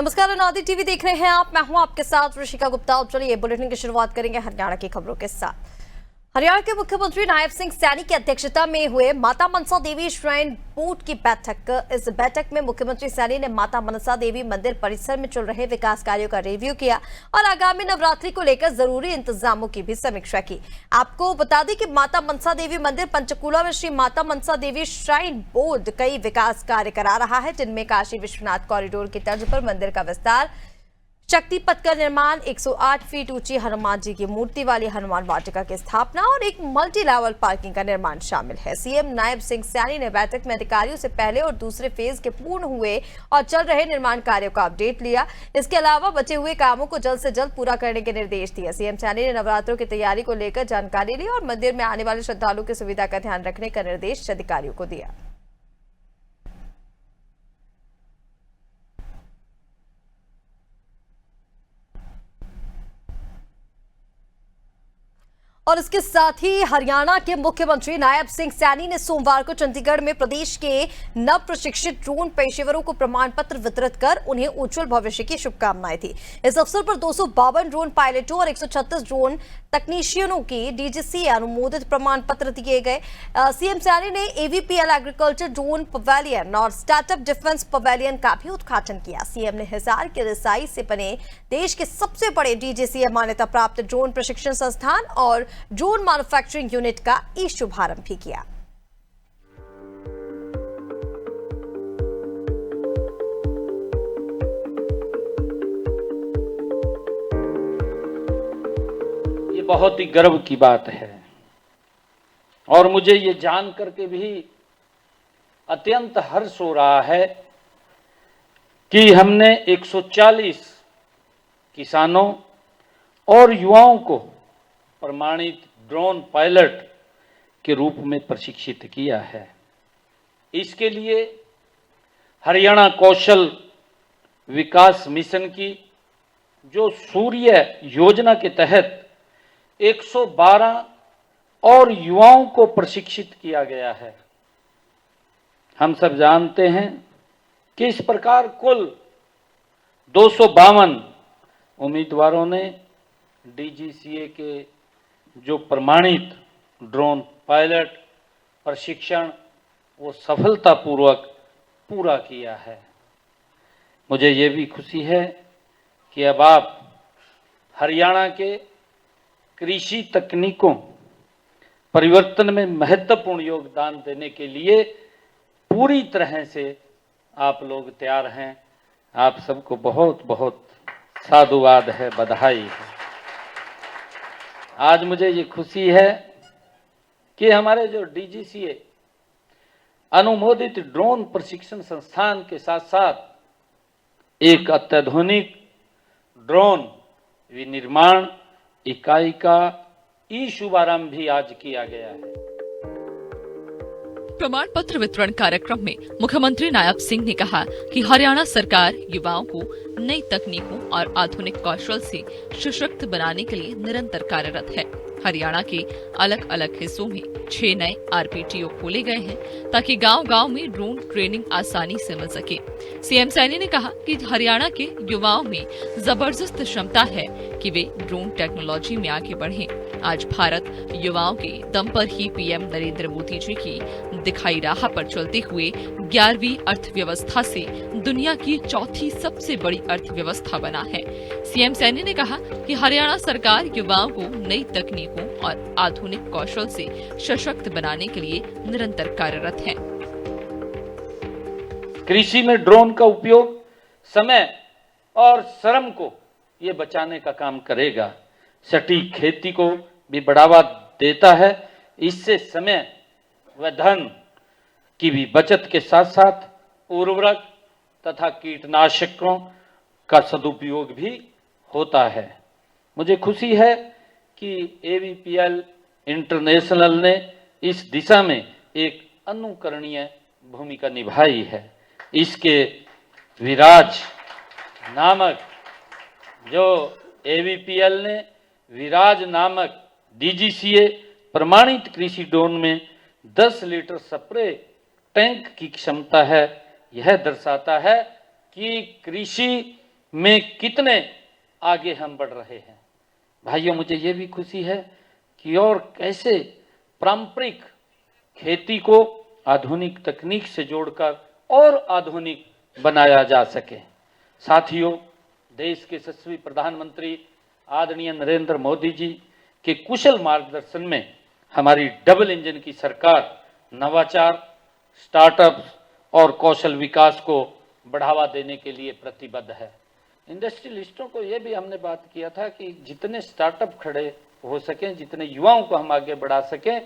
नमस्कार, अनादि टीवी देख रहे हैं आप। मैं हूं आपके साथ ऋषिका गुप्ता। और चलिए बुलेटिन की शुरुआत करेंगे हरियाणा की खबरों के साथ। हरियाणा के मुख्यमंत्री नायब सिंह सैनी की अध्यक्षता में हुए माता मनसा देवी श्राइन बोर्ड की बैठक। इस बैठक में मुख्यमंत्री सैनी ने माता मनसा देवी मंदिर परिसर में चल रहे विकास कार्यों का रिव्यू किया और आगामी नवरात्रि को लेकर जरूरी इंतजामों की भी समीक्षा की। आपको बता दें कि माता मनसा देवी मंदिर पंचकूला में श्री माता मनसा देवी श्राइन बोर्ड कई विकास कार्य करा रहा है, जिनमें काशी विश्वनाथ कॉरिडोर की तर्ज पर मंदिर का विस्तार, शक्ति पथ का निर्माण, 108 फीट ऊंची हनुमान जी की मूर्ति वाली हनुमान वाटिका की स्थापना और एक मल्टी लेवल पार्किंग का निर्माण शामिल है। सीएम नायब सिंह सैनी ने बैठक में अधिकारियों से पहले और दूसरे फेज के पूर्ण हुए और चल रहे निर्माण कार्यों का अपडेट लिया। इसके अलावा बचे हुए कामों को जल्द से जल्द पूरा करने के निर्देश दिए। सीएम सैनी ने नवरात्रों की तैयारी को लेकर जानकारी ली और मंदिर में आने वाले श्रद्धालुओं की सुविधा का ध्यान रखने का निर्देश अधिकारियों को दिया। और इसके साथ ही हरियाणा के मुख्यमंत्री नायब सिंह सैनी ने सोमवार को चंडीगढ़ में प्रदेश के नव प्रशिक्षित ड्रोन पेशेवरों को प्रमाण पत्र वितरित कर उन्हें उज्जवल भविष्य की शुभकामनाएं दी। इस अवसर पर 252 ड्रोन पायलटों और 136 ड्रोन तकनीशियनों की डीजीसी अनुमोदित प्रमाण पत्र दिए गए। सीएम सैनी ने एवीपीएल एग्रीकल्चर ड्रोन पवेलियन और स्टार्टअप डिफेंस पवेलियन का भी उद्घाटन किया। सीएम ने हिसार के रिसाई से बने देश के सबसे बड़े डीजीसीए मान्यता प्राप्त ड्रोन प्रशिक्षण संस्थान और ड्रोन मैन्युफैक्चरिंग यूनिट का ई शुभारंभ भी किया। ये बहुत ही गर्व की बात है और मुझे ये जान करके भी अत्यंत हर्ष हो रहा है कि हमने 140 किसानों और युवाओं को प्रमाणित ड्रोन पायलट के रूप में प्रशिक्षित किया है। इसके लिए हरियाणा कौशल विकास मिशन की जो सूर्य योजना के तहत 112 और युवाओं को प्रशिक्षित किया गया है। हम सब जानते हैं कि इस प्रकार कुल 252 उम्मीदवारों ने डीजीसीए के जो प्रमाणित ड्रोन पायलट प्रशिक्षण वो सफलतापूर्वक पूरा किया है। मुझे ये भी खुशी है कि अब आप हरियाणा के कृषि तकनीकों परिवर्तन में महत्वपूर्ण योगदान देने के लिए पूरी तरह से आप लोग तैयार हैं। आप सबको बहुत बहुत साधुवाद है, बधाई है। आज मुझे ये खुशी है कि हमारे जो डीजीसीए अनुमोदित ड्रोन प्रशिक्षण संस्थान के साथ साथ एक अत्याधुनिक ड्रोन विनिर्माण इकाई का ई शुभारंभ भी आज किया गया है। प्रमाण पत्र वितरण कार्यक्रम में मुख्यमंत्री नायब सिंह ने कहा कि हरियाणा सरकार युवाओं को नई तकनीकों और आधुनिक कौशल से सशक्त बनाने के लिए निरंतर कार्यरत है। हरियाणा के अलग अलग हिस्सों में 6 नए आरपीटीओ खोले गए हैं ताकि गांव-गांव में ड्रोन ट्रेनिंग आसानी से मिल सके। सीएम सैनी ने कहा कि हरियाणा के युवाओं में जबरदस्त क्षमता है कि वे ड्रोन टेक्नोलॉजी में आगे बढ़ें। आज भारत युवाओं के दम पर ही पीएम नरेंद्र मोदी जी की दिखाई राह पर चलते हुए 11वीं अर्थव्यवस्था से दुनिया की चौथी सबसे बड़ी अर्थव्यवस्था बना है। सीएम सैनी ने कहा कि हरियाणा सरकार युवाओं को नई तकनीकों और आधुनिक कौशल से सशक्त बनाने के लिए निरंतर कार्यरत है। कृषि में ड्रोन का उपयोग समय और श्रम को ये बचाने का काम करेगा। सटीक खेती को भी बढ़ावा देता है। इससे समय व धन की भी बचत के साथ साथ उर्वरक तथा कीटनाशकों का सदुपयोग भी होता है। मुझे खुशी है कि एवीपीएल इंटरनेशनल ने इस दिशा में एक अनुकरणीय भूमिका निभाई है। इसके विराज नामक जो एवीपीएल ने विराज नामक डीजीसीए प्रमाणित कृषि ड्रोन में 10 लीटर स्प्रे टैंक की क्षमता है। यह दर्शाता है कि कृषि में कितने आगे हम बढ़ रहे हैं। भाइयों, मुझे ये भी खुशी है कि और कैसे पारंपरिक खेती को आधुनिक तकनीक से जोड़कर और आधुनिक बनाया जा सके। साथियों, देश के यशस्वी प्रधानमंत्री आदरणीय नरेंद्र मोदी जी के कुशल मार्गदर्शन में हमारी डबल इंजन की सरकार नवाचार, स्टार्टअप और कौशल विकास को बढ़ावा देने के लिए प्रतिबद्ध है। इंडस्ट्रियलिस्टों को यह भी हमने बात किया था कि जितने स्टार्टअप खड़े हो सकें, जितने युवाओं को हम आगे बढ़ा सकें,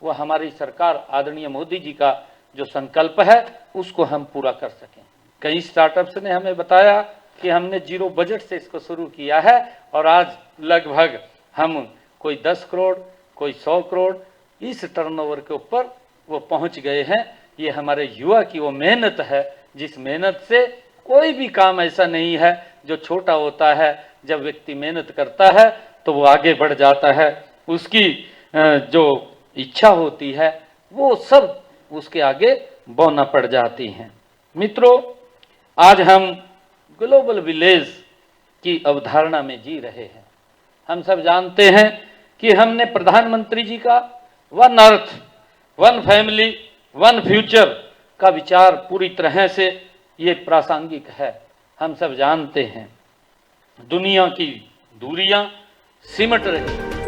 वह हमारी सरकार आदरणीय मोदी जी का जो संकल्प है उसको हम पूरा कर सकें। कई स्टार्टअप्स ने हमें बताया कि हमने जीरो बजट से इसको शुरू किया है और आज लगभग हम कोई 10 करोड़, कोई 100 करोड़ इस टर्नओवर के ऊपर वो पहुंच गए हैं। ये हमारे युवा की वो मेहनत है, जिस मेहनत से कोई भी काम ऐसा नहीं है जो छोटा होता है। जब व्यक्ति मेहनत करता है तो वो आगे बढ़ जाता है, उसकी जो इच्छा होती है वो सब उसके आगे बौना पड़ जाती हैं। मित्रों, आज हम ग्लोबल विलेज की अवधारणा में जी रहे हैं। हम सब जानते हैं कि हमने प्रधानमंत्री जी का one earth, one family, one future का विचार पूरी तरह से ये प्रासंगिक है। हम सब जानते हैं दुनिया की दूरियां सिमट रही